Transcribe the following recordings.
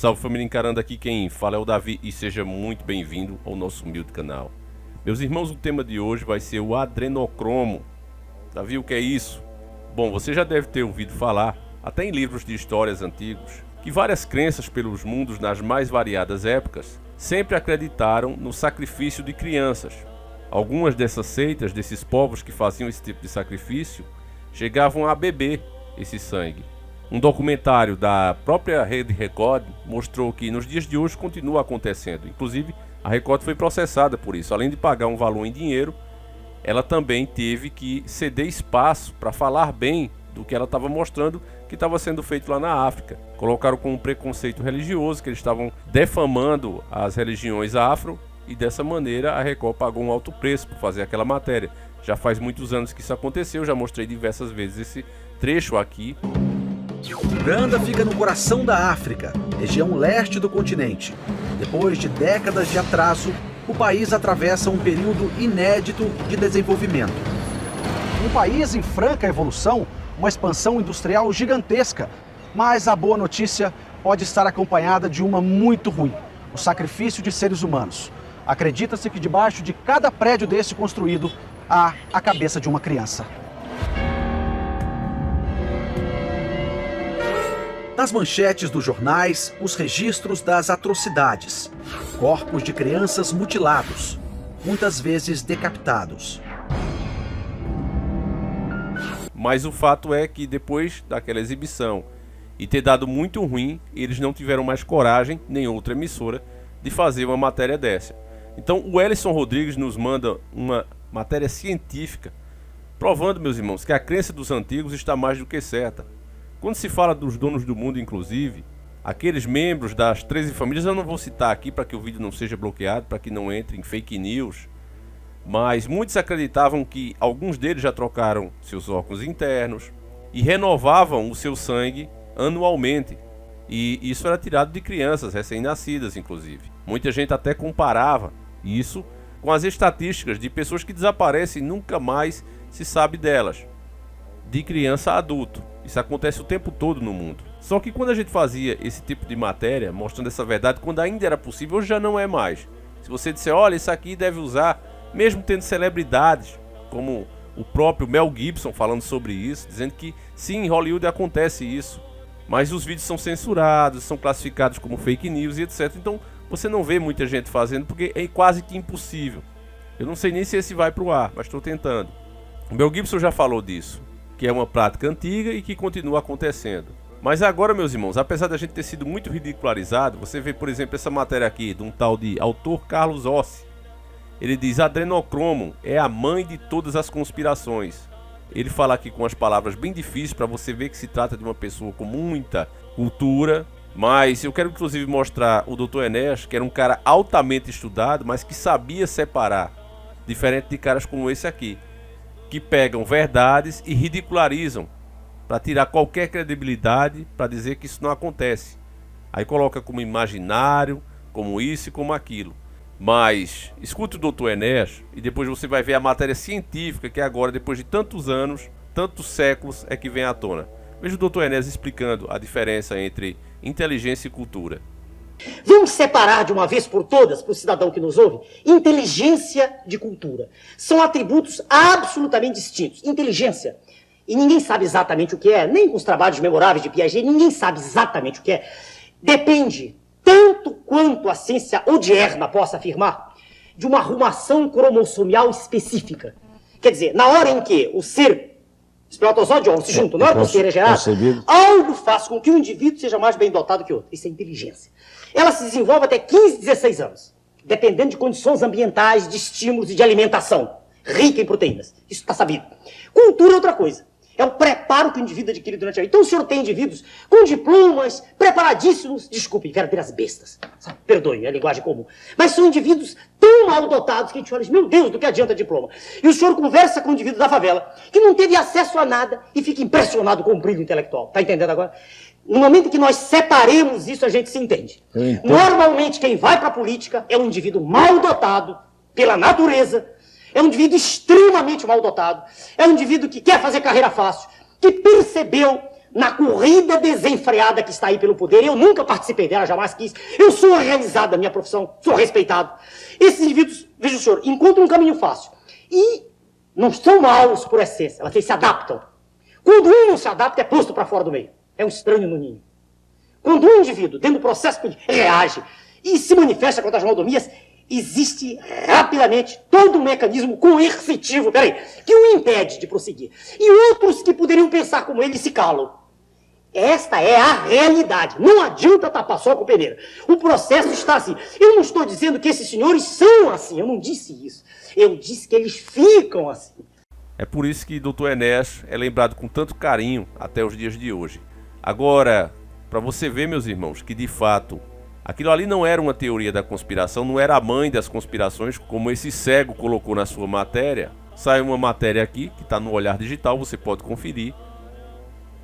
Salve família Encarando, aqui quem fala é o Davi e seja muito bem-vindo ao nosso humilde canal. Meus irmãos, o tema de hoje vai ser o adrenocromo. Davi, o que é isso? Bom, você já deve ter ouvido falar, até em livros de histórias antigos, que várias crenças pelos mundos nas mais variadas épocas sempre acreditaram no sacrifício de crianças. Algumas dessas seitas, desses povos que faziam esse tipo de sacrifício, chegavam a beber esse sangue. Um documentário da própria Rede Record mostrou que nos dias de hoje continua acontecendo. Inclusive, a Record foi processada por isso. Além de pagar um valor em dinheiro, ela também teve que ceder espaço para falar bem do que ela estava mostrando que estava sendo feito lá na África. Colocaram como um preconceito religioso, que eles estavam defamando as religiões afro, e dessa maneira a Record pagou um alto preço por fazer aquela matéria. Já faz muitos anos que isso aconteceu, já mostrei diversas vezes esse trecho aqui. Uganda fica no coração da África, região leste do continente. Depois de décadas de atraso, o país atravessa um período inédito de desenvolvimento. Um país em franca evolução, uma expansão industrial gigantesca. Mas a boa notícia pode estar acompanhada de uma muito ruim: o sacrifício de seres humanos. Acredita-se que debaixo de cada prédio desse construído há a cabeça de uma criança. Nas manchetes dos jornais, os registros das atrocidades. Corpos de crianças mutilados, muitas vezes decapitados. Mas o fato é que depois daquela exibição e ter dado muito ruim, eles não tiveram mais coragem, nem outra emissora, de fazer uma matéria dessa. Então o Ellison Rodrigues nos manda uma matéria científica, provando, meus irmãos, que a crença dos antigos está mais do que certa. Quando se fala dos donos do mundo, inclusive, aqueles membros das 13 famílias, eu não vou citar aqui para que o vídeo não seja bloqueado, para que não entre em fake news, mas muitos acreditavam que alguns deles já trocaram seus órgãos internos e renovavam o seu sangue anualmente. E isso era tirado de crianças recém-nascidas, inclusive. Muita gente até comparava isso com as estatísticas de pessoas que desaparecem e nunca mais se sabe delas, de criança a adulto. Isso acontece o tempo todo no mundo. Só que quando a gente fazia esse tipo de matéria, mostrando essa verdade, quando ainda era possível, hoje já não é mais. Se você disser, olha, isso aqui deve usar, mesmo tendo celebridades, como o próprio Mel Gibson falando sobre isso, dizendo que sim, em Hollywood acontece isso, mas os vídeos são censurados, são classificados como fake news e etc. Então você não vê muita gente fazendo, porque é quase que impossível. Eu não sei nem se esse vai pro ar, mas estou tentando. O Mel Gibson já falou disso, que é uma prática antiga e que continua acontecendo. Mas agora, meus irmãos, apesar da gente ter sido muito ridicularizado, você vê, por exemplo, essa matéria aqui de um tal de autor Carlos Ossi. Ele diz: adrenocromo é a mãe de todas as conspirações. Ele fala aqui com as palavras bem difíceis para você ver que se trata de uma pessoa com muita cultura. Mas eu quero inclusive mostrar o Dr. Enéas, que era um cara altamente estudado, mas que sabia separar, diferente de caras como esse aqui, que pegam verdades e ridicularizam para tirar qualquer credibilidade, para dizer que isso não acontece. Aí coloca como imaginário, como isso e como aquilo. Mas escute o Dr. Enéas e depois você vai ver a matéria científica que agora, depois de tantos anos, tantos séculos, é que vem à tona. Veja o Dr. Enéas explicando a diferença entre inteligência e cultura. Vamos separar de uma vez por todas, para o cidadão que nos ouve, inteligência de cultura. São atributos absolutamente distintos. Inteligência, e ninguém sabe exatamente o que é, nem com os trabalhos memoráveis de Piaget, ninguém sabe exatamente o que é. Depende, tanto quanto a ciência odierna possa afirmar, de uma arrumação cromossomial específica. Quer dizer, na hora em que o ser espermatozoide e óvulo se juntam, na hora que o ser é gerado, algo faz com que um indivíduo seja mais bem dotado que outro. Isso é inteligência. Ela se desenvolve até 15, 16 anos, dependendo de condições ambientais, de estímulos e de alimentação, rica em proteínas. Isso está sabido. Cultura é outra coisa. É o preparo que o indivíduo adquire durante a vida. Então o senhor tem indivíduos com diplomas, preparadíssimos, desculpe, verdadeiras bestas, sabe? Perdoe, é a linguagem comum. Mas são indivíduos tão mal dotados que a gente olha e diz, meu Deus, do que adianta diploma? E o senhor conversa com um indivíduo da favela, que não teve acesso a nada e fica impressionado com o brilho intelectual. Tá entendendo agora? No momento que nós separemos isso, a gente se entende. Normalmente quem vai para a política é um indivíduo mal dotado pela natureza, é um indivíduo extremamente mal dotado, é um indivíduo que quer fazer carreira fácil, que percebeu na corrida desenfreada que está aí pelo poder. Eu nunca participei dela, jamais quis. Eu sou realizado da minha profissão, sou respeitado. Esses indivíduos, veja o senhor, encontram um caminho fácil. E não são maus por essência, eles se adaptam. Quando um não se adapta, é posto para fora do meio. É um estranho no ninho. Quando um indivíduo, dentro do processo, reage e se manifesta contra as mordomias, existe rapidamente todo um mecanismo coercitivo, que o impede de prosseguir. E outros que poderiam pensar como ele se calam. Esta é a realidade. Não adianta tapar só com peneira. O processo está assim. Eu não estou dizendo que esses senhores são assim. Eu não disse isso. Eu disse que eles ficam assim. É por isso que Dr. Enéas é lembrado com tanto carinho até os dias de hoje. Agora, para você ver, meus irmãos, que de fato aquilo ali não era uma teoria da conspiração, não era a mãe das conspirações, como esse cego colocou na sua matéria. Sai uma matéria aqui, que está no Olhar Digital, você pode conferir.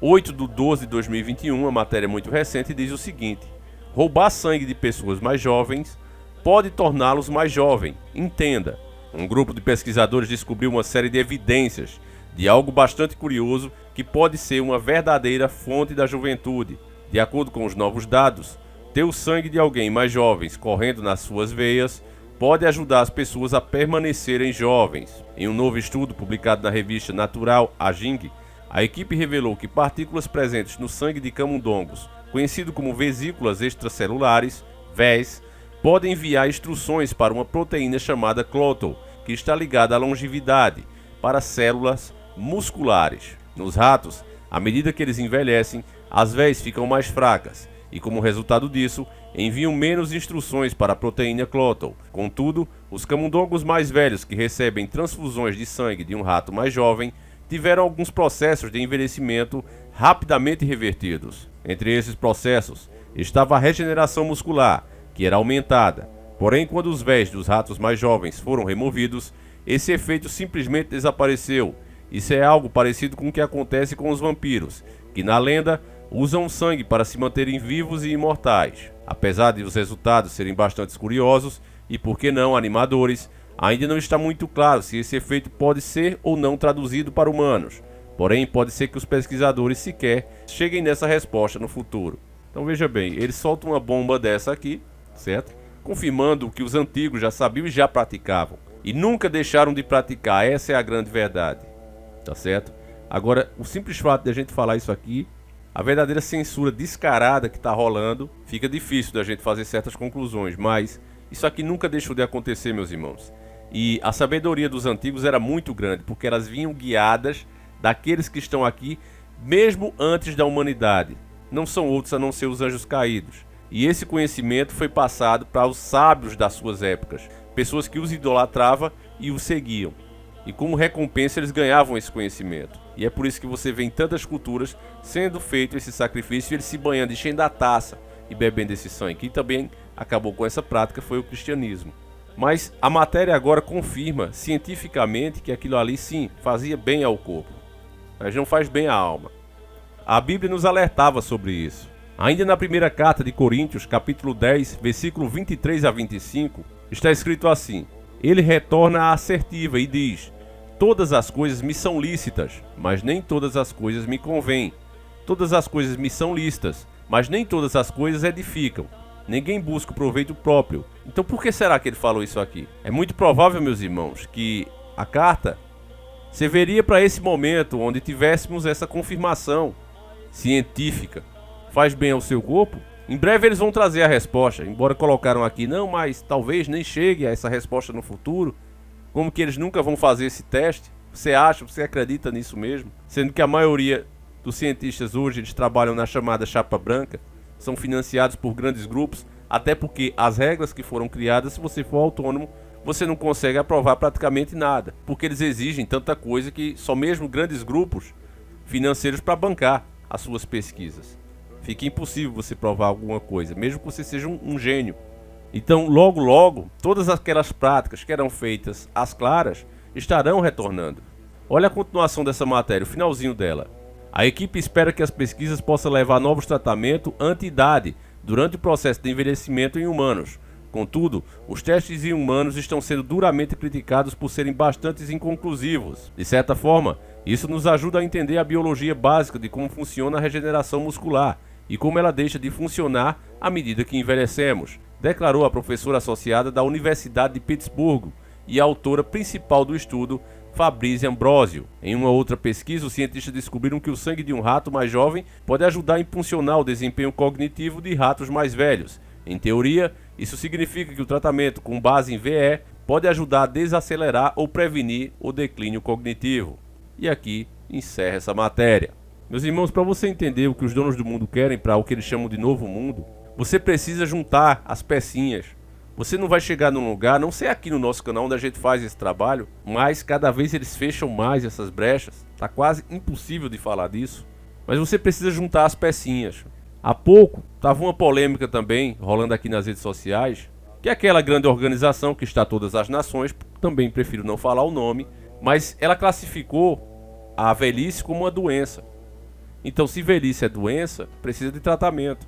8/12/2021, a matéria muito recente, diz o seguinte: roubar sangue de pessoas mais jovens pode torná-los mais jovens. Entenda, um grupo de pesquisadores descobriu uma série de evidências de algo bastante curioso que pode ser uma verdadeira fonte da juventude. De acordo com os novos dados, ter o sangue de alguém mais jovens correndo nas suas veias pode ajudar as pessoas a permanecerem jovens. Em um novo estudo publicado na revista Natural Aging, a equipe revelou que partículas presentes no sangue de camundongos, conhecido como vesículas extracelulares, VES, podem enviar instruções para uma proteína chamada clotho, que está ligada à longevidade, para células musculares. Nos ratos, à medida que eles envelhecem, as VES ficam mais fracas e, como resultado disso, enviam menos instruções para a proteína clotho. Contudo, os camundongos mais velhos que recebem transfusões de sangue de um rato mais jovem tiveram alguns processos de envelhecimento rapidamente revertidos. Entre esses processos estava a regeneração muscular, que era aumentada. Porém, quando os VES dos ratos mais jovens foram removidos, esse efeito simplesmente desapareceu. Isso é algo parecido com o que acontece com os vampiros, que na lenda usam sangue para se manterem vivos e imortais. Apesar de os resultados serem bastante curiosos e, por que não, animadores, ainda não está muito claro se esse efeito pode ser ou não traduzido para humanos. Porém, pode ser que os pesquisadores sequer cheguem nessa resposta no futuro. Então veja bem, eles soltam uma bomba dessa aqui, certo? Confirmando o que os antigos já sabiam e já praticavam. E nunca deixaram de praticar, essa é a grande verdade. Tá certo? Agora, o simples fato de a gente falar isso aqui, a verdadeira censura descarada que está rolando, fica difícil da gente fazer certas conclusões, mas isso aqui nunca deixou de acontecer, meus irmãos. E a sabedoria dos antigos era muito grande, porque elas vinham guiadas daqueles que estão aqui, mesmo antes da humanidade. Não são outros a não ser os anjos caídos. E esse conhecimento foi passado para os sábios das suas épocas, pessoas que os idolatravam e os seguiam. E como recompensa eles ganhavam esse conhecimento. E é por isso que você vê em tantas culturas sendo feito esse sacrifício, eles se banhando, enchendo a taça e bebendo esse sangue. Quem também acabou com essa prática foi o cristianismo. Mas a matéria agora confirma cientificamente que aquilo ali sim fazia bem ao corpo, mas não faz bem à alma. A Bíblia nos alertava sobre isso. Ainda na primeira carta de Coríntios, capítulo 10, versículo 23 a 25, está escrito assim: ele retorna à assertiva e diz: todas as coisas me são lícitas, mas nem todas as coisas me convêm. Todas as coisas me são lícitas, mas nem todas as coisas edificam. Ninguém busca o proveito próprio. Então por que será que ele falou isso aqui? É muito provável, meus irmãos, que a carta serviria para esse momento onde tivéssemos essa confirmação científica. Faz bem ao seu corpo? Em breve eles vão trazer a resposta, embora colocaram aqui, não, mas talvez nem chegue a essa resposta no futuro. Como que eles nunca vão fazer esse teste? Você acha, você acredita nisso mesmo? Sendo que a maioria dos cientistas hoje, eles trabalham na chamada chapa branca, são financiados por grandes grupos, até porque as regras que foram criadas, se você for autônomo, você não consegue aprovar praticamente nada, porque eles exigem tanta coisa que só mesmo grandes grupos financeiros para bancar as suas pesquisas. Fica impossível você provar alguma coisa, mesmo que você seja um gênio. Então, logo logo, todas aquelas práticas que eram feitas às claras estarão retornando. Olha a continuação dessa matéria, o finalzinho dela. A equipe espera que as pesquisas possam levar a novos tratamentos anti-idade durante o processo de envelhecimento em humanos. Contudo, os testes em humanos estão sendo duramente criticados por serem bastante inconclusivos. De certa forma, Isso nos ajuda a entender a biologia básica de como funciona a regeneração muscular e como ela deixa de funcionar à medida que envelhecemos, declarou a professora associada da Universidade de Pittsburgh e a autora principal do estudo, Fabrice Ambrosio. Em uma outra pesquisa, os cientistas descobriram que o sangue de um rato mais jovem pode ajudar a impulsionar o desempenho cognitivo de ratos mais velhos. Em teoria, isso significa que o tratamento com base em VE pode ajudar a desacelerar ou prevenir o declínio cognitivo. E aqui encerra essa matéria. Meus irmãos, para você entender o que os donos do mundo querem para o que eles chamam de novo mundo, você precisa juntar as pecinhas. Você não vai chegar num lugar, não sei aqui no nosso canal onde a gente faz esse trabalho, mas cada vez eles fecham mais essas brechas. Tá quase impossível de falar disso. Mas você precisa juntar as pecinhas. Há pouco, estava uma polêmica também, rolando aqui nas redes sociais, que é aquela grande organização que está todas as nações, também prefiro não falar o nome, mas ela classificou a velhice como uma doença. Então, se velhice é doença, precisa de tratamento.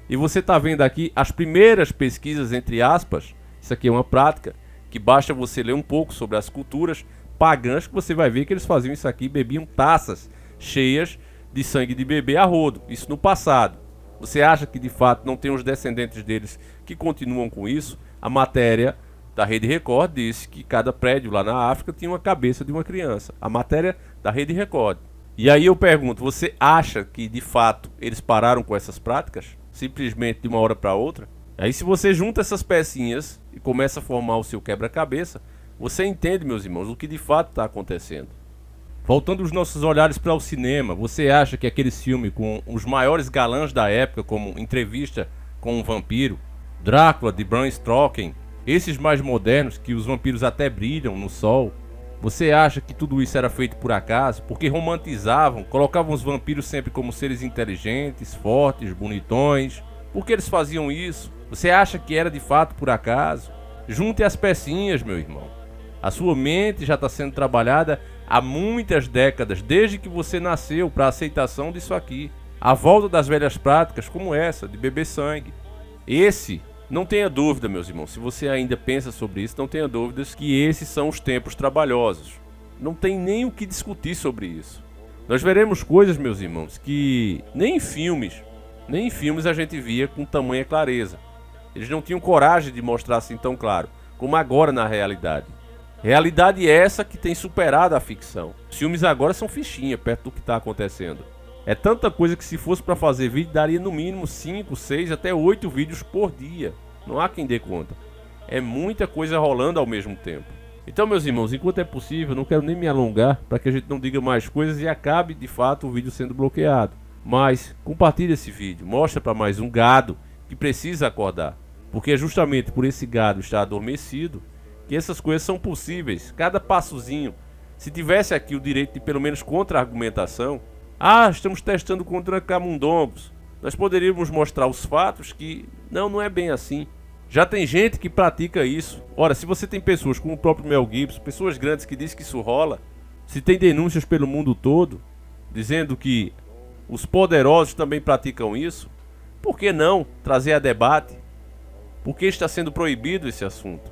E você está vendo aqui as primeiras pesquisas, entre aspas, isso aqui é uma prática, que basta você ler um pouco sobre as culturas pagãs, que você vai ver que eles faziam isso aqui, bebiam taças cheias de sangue de bebê a rodo, isso no passado. Você acha que de fato não tem os descendentes deles que continuam com isso? A matéria da Rede Record disse que cada prédio lá na África tinha uma cabeça de uma criança. A matéria da Rede Record. E aí eu pergunto, você acha que de fato eles pararam com essas práticas? Simplesmente de uma hora para outra? Aí se você junta essas pecinhas e começa a formar o seu quebra-cabeça, você entende, meus irmãos, o que de fato está acontecendo. Voltando os nossos olhares para o cinema, você acha que aquele filme com os maiores galãs da época, como Entrevista com um Vampiro, Drácula de Bram Stoker, esses mais modernos que os vampiros até brilham no sol, você acha que tudo isso era feito por acaso? Porque romantizavam, colocavam os vampiros sempre como seres inteligentes, fortes, bonitões. Por que eles faziam isso? Você acha que era de fato por acaso? Junte as pecinhas, meu irmão. A sua mente já está sendo trabalhada há muitas décadas, desde que você nasceu, para a aceitação disso aqui. A volta das velhas práticas como essa, de beber sangue. Não tenha dúvida, meus irmãos, se você ainda pensa sobre isso, não tenha dúvidas que esses são os tempos trabalhosos. Não tem nem o que discutir sobre isso. Nós veremos coisas, meus irmãos, que nem em filmes a gente via com tamanha clareza. Eles não tinham coragem de mostrar assim tão claro, como agora na realidade. Realidade essa que tem superado a ficção. Os filmes agora são fichinha perto do que está acontecendo. É tanta coisa que se fosse para fazer vídeo, daria no mínimo 5, 6, até 8 vídeos por dia. Não há quem dê conta. É muita coisa rolando ao mesmo tempo. Então, meus irmãos, enquanto é possível, não quero nem me alongar para que a gente não diga mais coisas e acabe, de fato, o vídeo sendo bloqueado. Mas, compartilhe esse vídeo, mostra para mais um gado que precisa acordar. Porque é justamente por esse gado estar adormecido que essas coisas são possíveis. Cada passozinho. Se tivesse aqui o direito de pelo menos contra-argumentação, estamos testando contra camundongos, nós poderíamos mostrar os fatos que não é bem assim. Já tem gente que pratica isso. Ora, se você tem pessoas como o próprio Mel Gibson, pessoas grandes que dizem que isso rola, se tem denúncias pelo mundo todo, dizendo que os poderosos também praticam isso, por que não trazer a debate? Por que está sendo proibido esse assunto?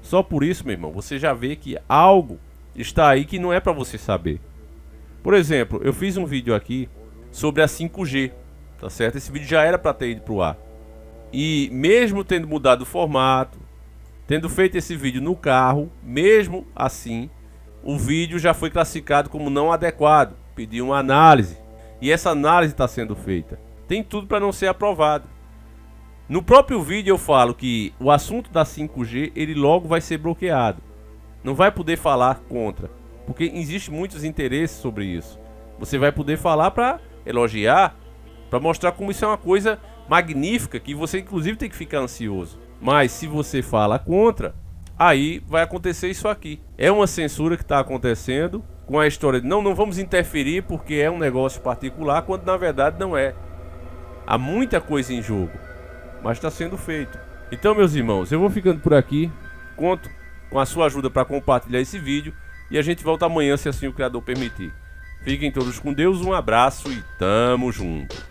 Só por isso, meu irmão, você já vê que algo está aí que não é para você saber. Por exemplo, eu fiz um vídeo aqui sobre a 5G, tá certo? Esse vídeo já era para ter ido pro ar. E mesmo tendo mudado o formato, tendo feito esse vídeo no carro, mesmo assim, o vídeo já foi classificado como não adequado, pediu uma análise. E essa análise está sendo feita. Tem tudo para não ser aprovado. No próprio vídeo eu falo que o assunto da 5G, ele logo vai ser bloqueado. Não vai poder falar contra, porque existe muitos interesses sobre isso. Você vai poder falar para elogiar, para mostrar como isso é uma coisa magnífica, que você inclusive tem que ficar ansioso. Mas se você fala contra, aí vai acontecer isso aqui. É uma censura que está acontecendo com a história de não vamos interferir porque é um negócio particular, quando na verdade não é. Há muita coisa em jogo, mas está sendo feito. Então, meus irmãos, eu vou ficando por aqui. Conto com a sua ajuda para compartilhar esse vídeo e a gente volta amanhã, se assim o Criador permitir. Fiquem todos com Deus, um abraço e tamo junto.